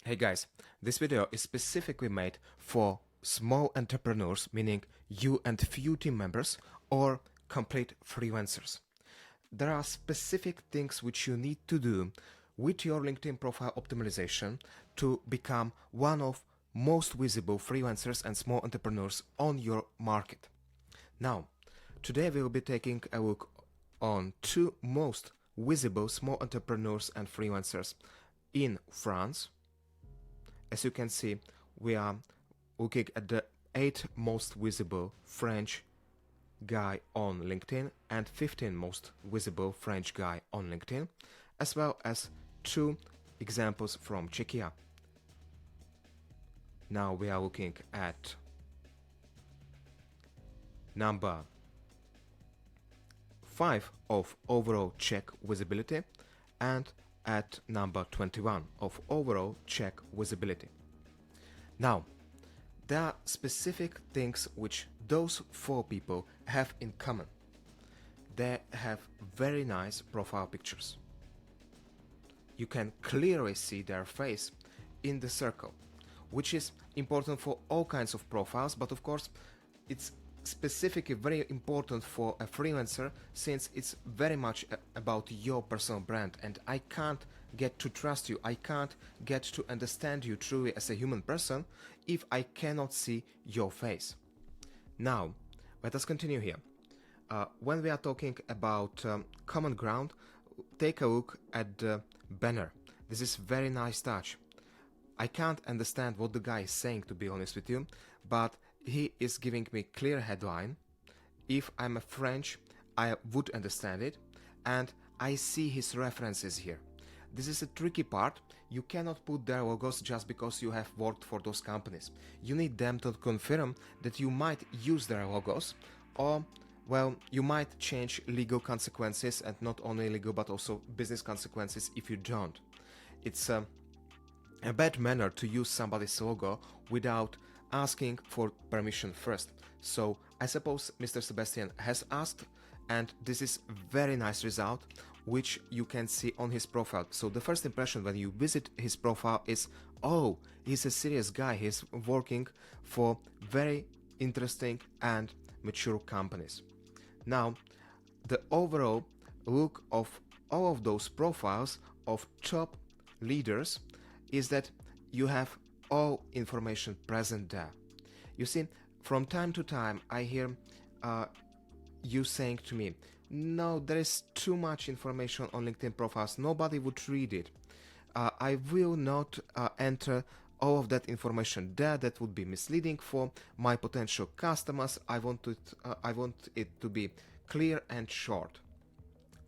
Hey guys, this video is specifically made for small entrepreneurs, meaning you and few team members, or complete freelancers. There are specific things which you need to do with your LinkedIn profile optimization to become one of most visible freelancers and small entrepreneurs on your market. Now, today we will be taking a look on two most visible small entrepreneurs and freelancers in France. As you can see, we are looking at the 8 most visible French guy on LinkedIn and 15 most visible French guy on LinkedIn, as well as 2 examples from Czechia. Now we are looking at number 5 of overall Czech visibility and at number 21 of overall Czech visibility. Now, there are specific things which those 4 people have in common. They have very nice profile pictures. You can clearly see their face in the circle, which is important for all kinds of profiles, but of course it's specifically very important for a freelancer since it's very much about your personal brand, and I can't get to trust you, I can't get to understand you truly as a human person if I cannot see your face. Now, let us continue here. When we are talking about common ground, take a look at the banner. This is very nice touch. I can't understand what the guy is saying, to be honest with you, but he is giving me clear headline. If I'm a French, I would understand it, and I see his references here. This is a tricky part. You cannot put their logos just because you have worked for those companies. You need them to confirm that you might use their logos, or well, you might change legal consequences, and not only legal but also business consequences if you don't. It's a bad manner to use somebody's logo without asking for permission first. So I suppose Mr. Sebastian has asked, and this is very nice result which you can see on his profile. So the first impression when you visit his profile is, oh, he's a serious guy, he's working for very interesting and mature companies. Now, the overall look of all of those profiles of top leaders is that you have all information present there. You see, from time to time I hear you saying to me, no, there is too much information on LinkedIn profiles, nobody would read it. I will not enter all of that information there, that would be misleading for my potential customers. I want it to be clear and short.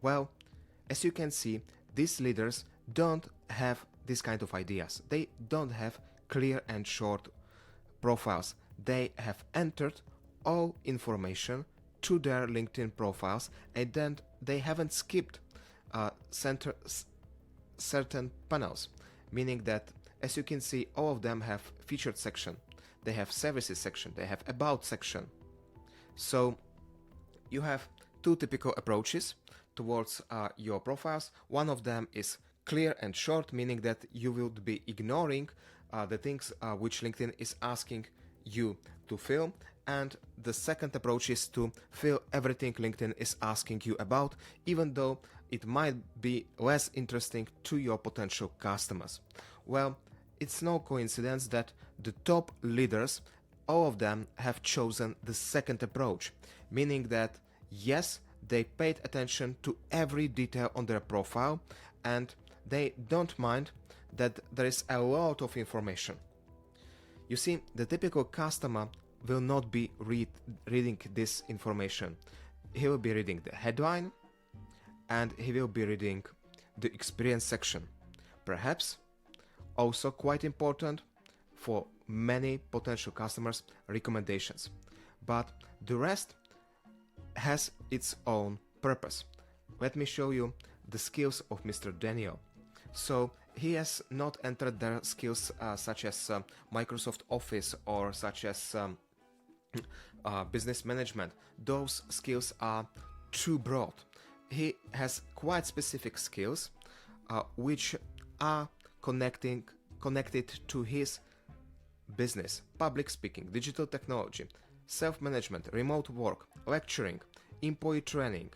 Well, as you can see, these leaders don't have this kind of ideas. They don't have clear and short profiles. They have entered all information to their LinkedIn profiles, and then they haven't skipped certain panels, meaning that, as you can see, all of them have featured section, they have services section, they have about section. So you have 2 typical approaches towards your profiles. One of them is clear and short, meaning that you will be ignoring the things which LinkedIn is asking you to fill, and the second approach is to fill everything LinkedIn is asking you about, even though it might be less interesting to your potential customers. Well, it's no coincidence that the top leaders, all of them have chosen the second approach, meaning that yes, they paid attention to every detail on their profile, and they don't mind that there is a lot of information. You see, the typical customer will not be reading this information. He will be reading the headline and he will be reading the experience section. Perhaps also quite important for many potential customers, recommendations. But the rest has its own purpose. Let me show you the skills of Mr. Daniel. So he has not entered their skills such as Microsoft Office or such as business management. Those skills are too broad. He has quite specific skills which are connected to his business, public speaking, digital technology, self-management, remote work, lecturing, employee training.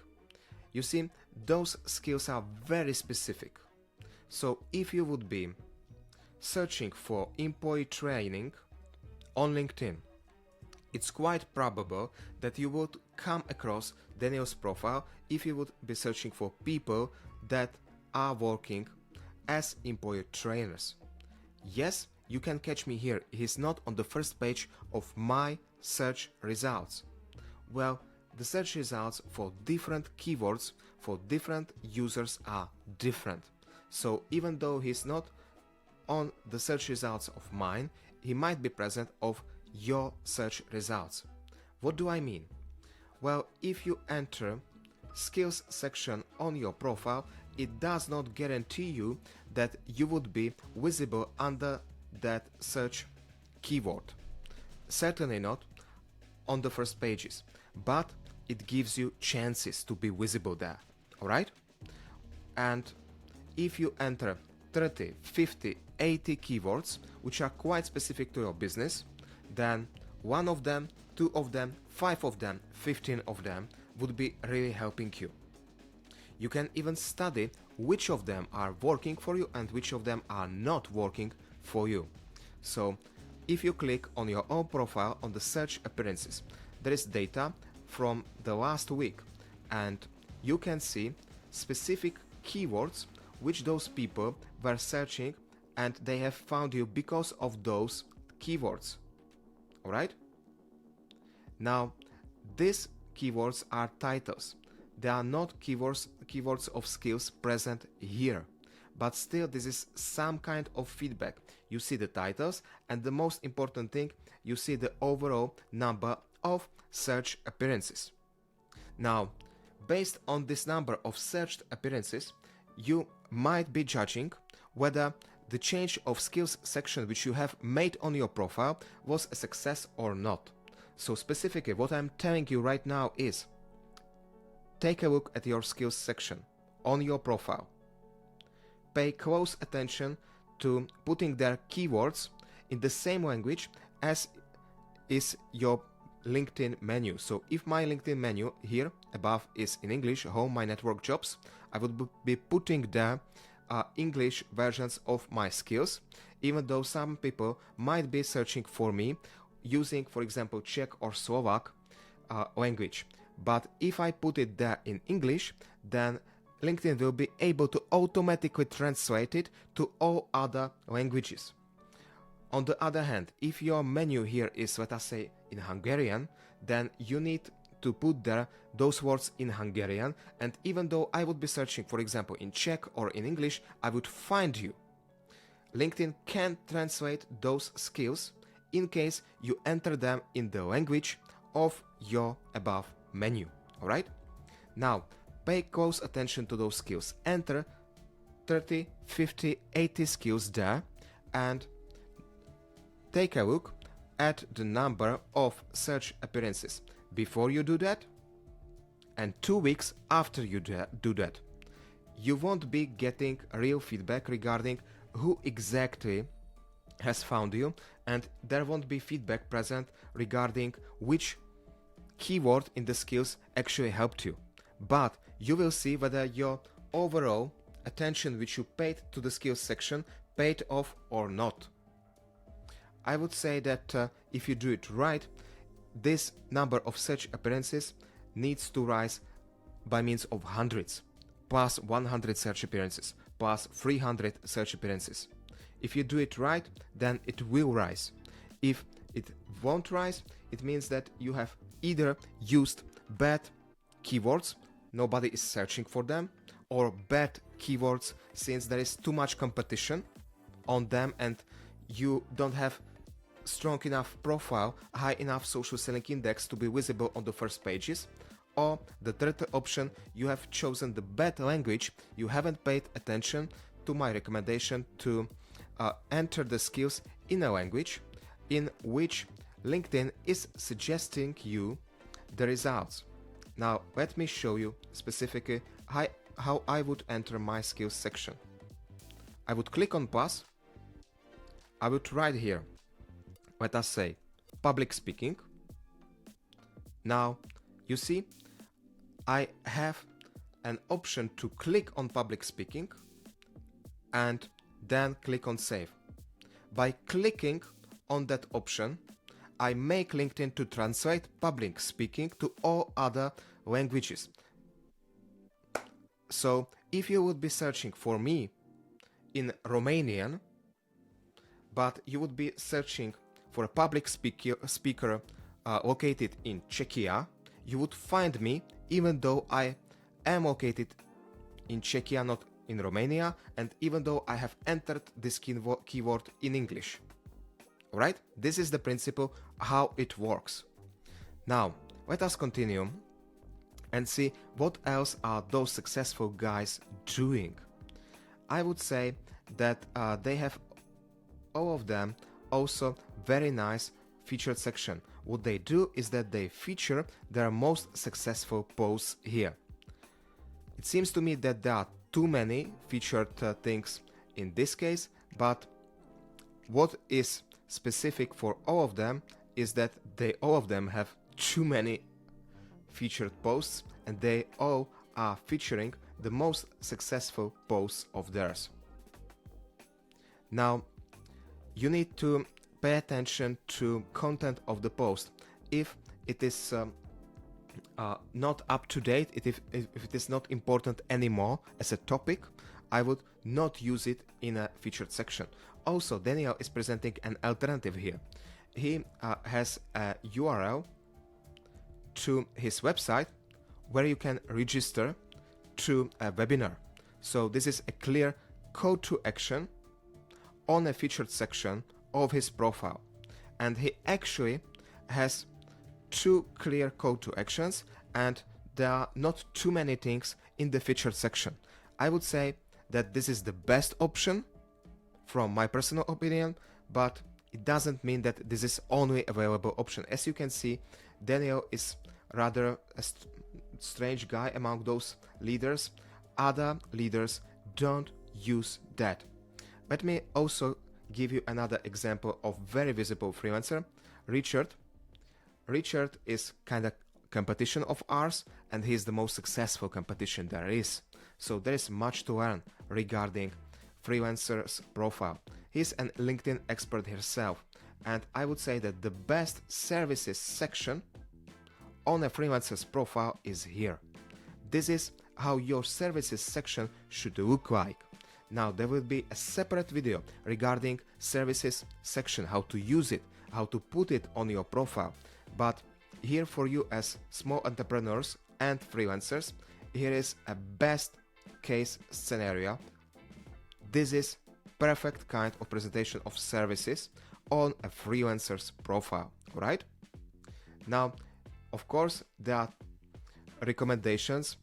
You see, those skills are very specific. So if you would be searching for employee training on LinkedIn, it's quite probable that you would come across Daniel's profile if you would be searching for people that are working as employee trainers. Yes, you can catch me here. He's not on the first page of my search results. Well, the search results for different keywords for different users are different. So even though he's not on the search results of mine, he might be present of your search results. What do I mean? Well, if you enter skills section on your profile, it does not guarantee you that you would be visible under that search keyword. Certainly not on the first pages, but it gives you chances to be visible there. Alright? And if you enter 30, 50, 80 keywords, which are quite specific to your business, then one of them, two of them, 5 of them, 15 of them would be really helping you. You can even study which of them are working for you and which of them are not working for you. So if you click on your own profile on the search appearances, there is data from the last week, and you can see specific keywords which those people were searching, and they have found you because of those keywords. Alright? Now, these keywords are titles. They are not keywords of skills present here. But still, this is some kind of feedback. You see the titles, and the most important thing, you see the overall number of search appearances. Now, based on this number of searched appearances, you might be judging whether the change of skills section which you have made on your profile was a success or not. So specifically, what I'm telling you right now is, take a look at your skills section on your profile. Pay close attention to putting their keywords in the same language as is your LinkedIn menu. So if my LinkedIn menu here above is in English, home, my network, jobs, I would be putting there English versions of my skills, even though some people might be searching for me using, for example, Czech or Slovak language. But if I put it there in English, then LinkedIn will be able to automatically translate it to all other languages. On the other hand, if your menu here is, let us say, in Hungarian, then you need to put there those words in Hungarian, and even though I would be searching, for example, in Czech or in English, I would find you. LinkedIn can translate those skills in case you enter them in the language of your above menu. Alright? Now, pay close attention to those skills. Enter 30, 50, 80 skills there and take a look at the number of search appearances before you do that and 2 weeks after you do that. You won't be getting real feedback regarding who exactly has found you, and there won't be feedback present regarding which keyword in the skills actually helped you. But you will see whether your overall attention which you paid to the skills section paid off or not. I would say that if you do it right, this number of search appearances needs to rise by means of hundreds, plus 100 search appearances, plus 300 search appearances. If you do it right, then it will rise. If it won't rise, it means that you have either used bad keywords, nobody is searching for them, or bad keywords since there is too much competition on them and you don't have strong enough profile, high enough social selling index to be visible on the first pages. Or the third option, you have chosen the bad language, you haven't paid attention to my recommendation to enter the skills in a language in which LinkedIn is suggesting you the results. Now let me show you specifically how I would enter my skills section. I would click on plus I would write here, let us say, public speaking. Now, you see, I have an option to click on public speaking and then click on save. By clicking on that option, I make LinkedIn to translate public speaking to all other languages. So if you would be searching for me in Romanian, but you would be searching for a public speaker located in Czechia, you would find me even though I am located in Czechia, not in Romania, and even though I have entered this keyword in English. Alright? This is the principle how it works. Now, let us continue and see what else are those successful guys doing. I would say that they have, all of them, also very nice featured section. What they do is that they feature their most successful posts here. It seems to me that there are too many featured things in this case, but what is specific for all of them is that they all of them have too many featured posts, and they all are featuring the most successful posts of theirs. Now, you need to pay attention to content of the post. If it is not up to date, if it is not important anymore as a topic, I would not use it in a featured section. Also, Daniel is presenting an alternative here. He has a URL to his website where you can register to a webinar. So this is a clear call to action on a featured section of his profile. And he actually has two clear call to actions, and there are not too many things in the featured section. I would say that this is the best option from my personal opinion, but it doesn't mean that this is only available option. As you can see, Daniel is rather a strange guy among those leaders. Other leaders don't use that. Let me also give you another example of very visible freelancer, Richard. Richard is kind of competition of ours, and he is the most successful competition there is. So there is much to learn regarding freelancer's profile. He's an LinkedIn expert himself, and I would say that the best services section on a freelancer's profile is here. This is how your services section should look like. Now there will be a separate video regarding services section, how to use it, how to put it on your profile. But here for you as small entrepreneurs and freelancers, here is a best case scenario. This is perfect kind of presentation of services on a freelancer's profile, right? Now, of course, there are recommendations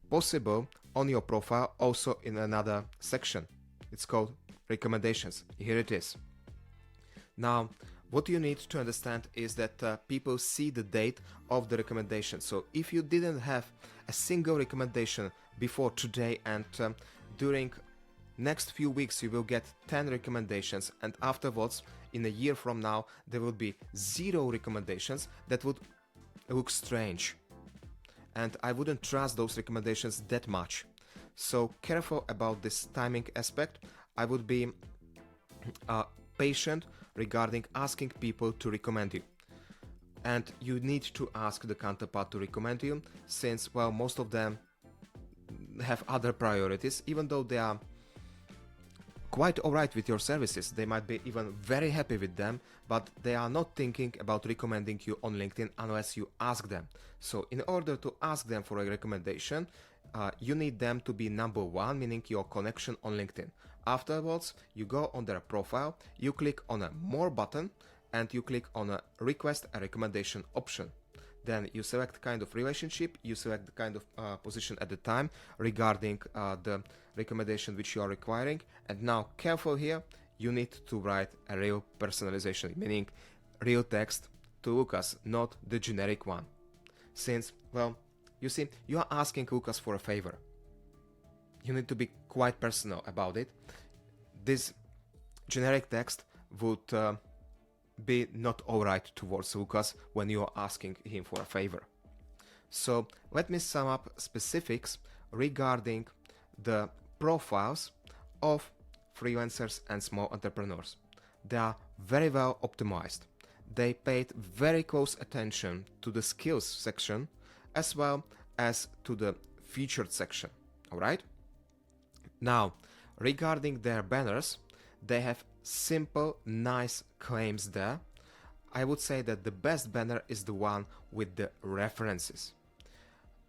possible on your profile also in another section. It's called recommendations. Here it is. Now, what you need to understand is that people see the date of the recommendation. So if you didn't have a single recommendation before today, and during next few weeks you will get 10 recommendations, and afterwards in a year from now there will be 0 recommendations, that would look strange, and I wouldn't trust those recommendations that much. So careful about this timing aspect. I would be patient regarding asking people to recommend you, and you need to ask the counterpart to recommend you, since, well, most of them have other priorities. Even though they are quite alright with your services, they might be even very happy with them, but they are not thinking about recommending you on LinkedIn unless you ask them. So in order to ask them for a recommendation, you need them to be number one, meaning your connection on LinkedIn. Afterwards, you go on their profile, you click on a more button, and you click on a request a recommendation option. Then you select kind of relationship, you select the kind of position at the time regarding the recommendation which you are requiring. And now careful here, you need to write a real personalization, meaning real text to Lucas, not the generic one. Since, well, you see, you are asking Lucas for a favor. You need to be quite personal about it. This generic text would be not alright towards Lucas when you are asking him for a favor. So let me sum up specifics regarding the profiles of freelancers and small entrepreneurs. They are very well optimized. They paid very close attention to the skills section as well as to the featured section. Alright? Now, regarding their banners, they have simple, nice claims there. I would say that the best banner is the one with the references.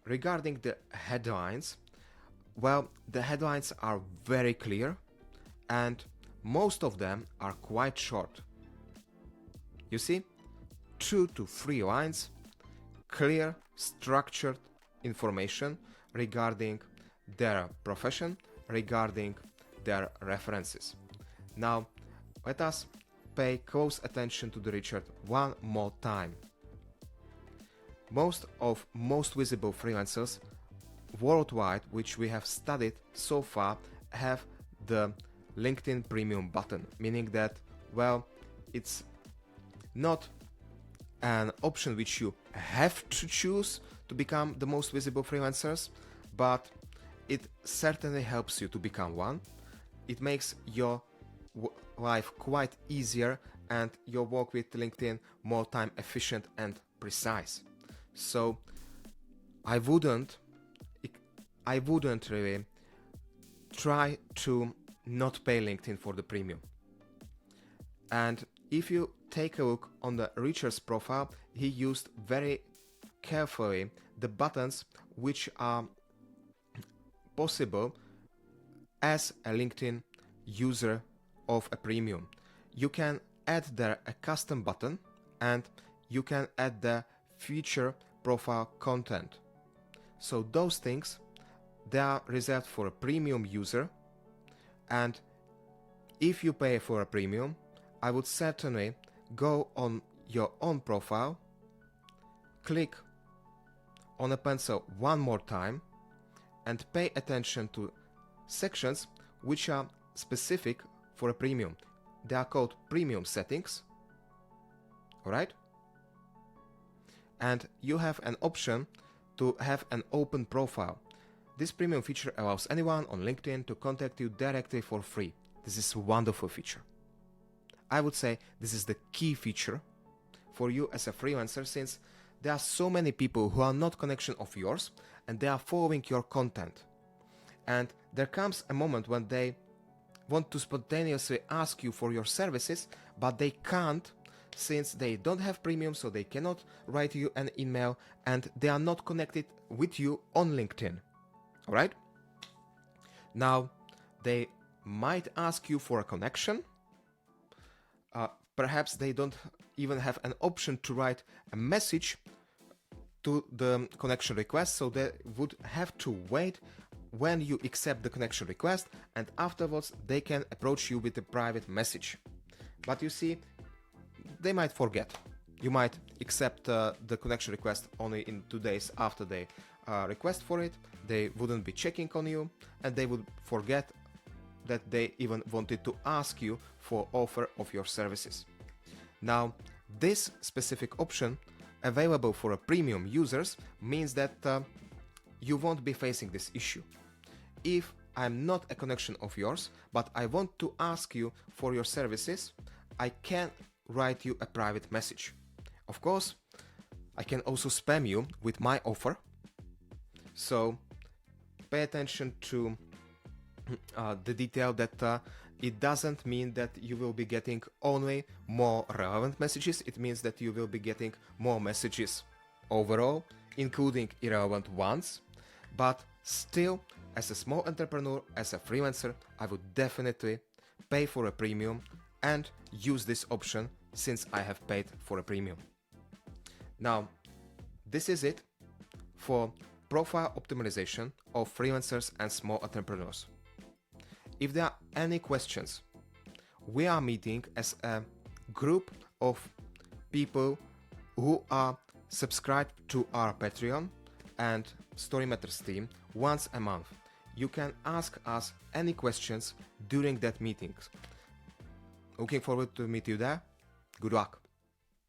Regarding the headlines, well, the headlines are very clear and most of them are quite short. You see, 2 to 3 lines, clear, structured information regarding their profession, regarding their references. Now, let us pay close attention to the Richard one more time. Most visible freelancers worldwide, which we have studied so far, have the LinkedIn Premium button, meaning that, well, it's not an option which you have to choose to become the most visible freelancers, but it certainly helps you to become one. It makes your life quite easier and your work with LinkedIn more time efficient and precise. So I wouldn't really try to not pay LinkedIn for the premium. And if you take a look on the Richard's profile, he used very carefully the buttons which are possible as a LinkedIn user of a premium. You can add there a custom button and you can add the feature profile content. So those things, they are reserved for a premium user, and if you pay for a premium, I would certainly go on your own profile, click on a pencil one more time and pay attention to sections which are specific for a premium. They are called premium settings. Alright? And you have an option to have an open profile. This premium feature allows anyone on LinkedIn to contact you directly for free. This is a wonderful feature. I would say this is the key feature for you as a freelancer, since there are so many people who are not connection of yours and they are following your content. And there comes a moment when they want to spontaneously ask you for your services, but they can't, since they don't have premium, so they cannot write you an email and they are not connected with you on LinkedIn. Alright? Now, they might ask you for a connection. Perhaps they don't even have an option to write a message to the connection request, so they would have to wait when you accept the connection request, and afterwards they can approach you with a private message. But you see, they might forget. You might accept the connection request only in 2 days after they request for it. They wouldn't be checking on you and they would forget that they even wanted to ask you for offer of your services. Now, this specific option available for a premium users means that you won't be facing this issue. If I'm not a connection of yours, but I want to ask you for your services, I can write you a private message. Of course, I can also spam you with my offer. So pay attention to the detail that it doesn't mean that you will be getting only more relevant messages. It means that you will be getting more messages overall, including irrelevant ones. But still, as a small entrepreneur, as a freelancer, I would definitely pay for a premium and use this option since I have paid for a premium. Now, this is it for profile optimization of freelancers and small entrepreneurs. If there are any questions, we are meeting as a group of people who are subscribed to our Patreon and Story Matters team once a month. You can ask us any questions during that meeting. Looking forward to meet you there. Good luck.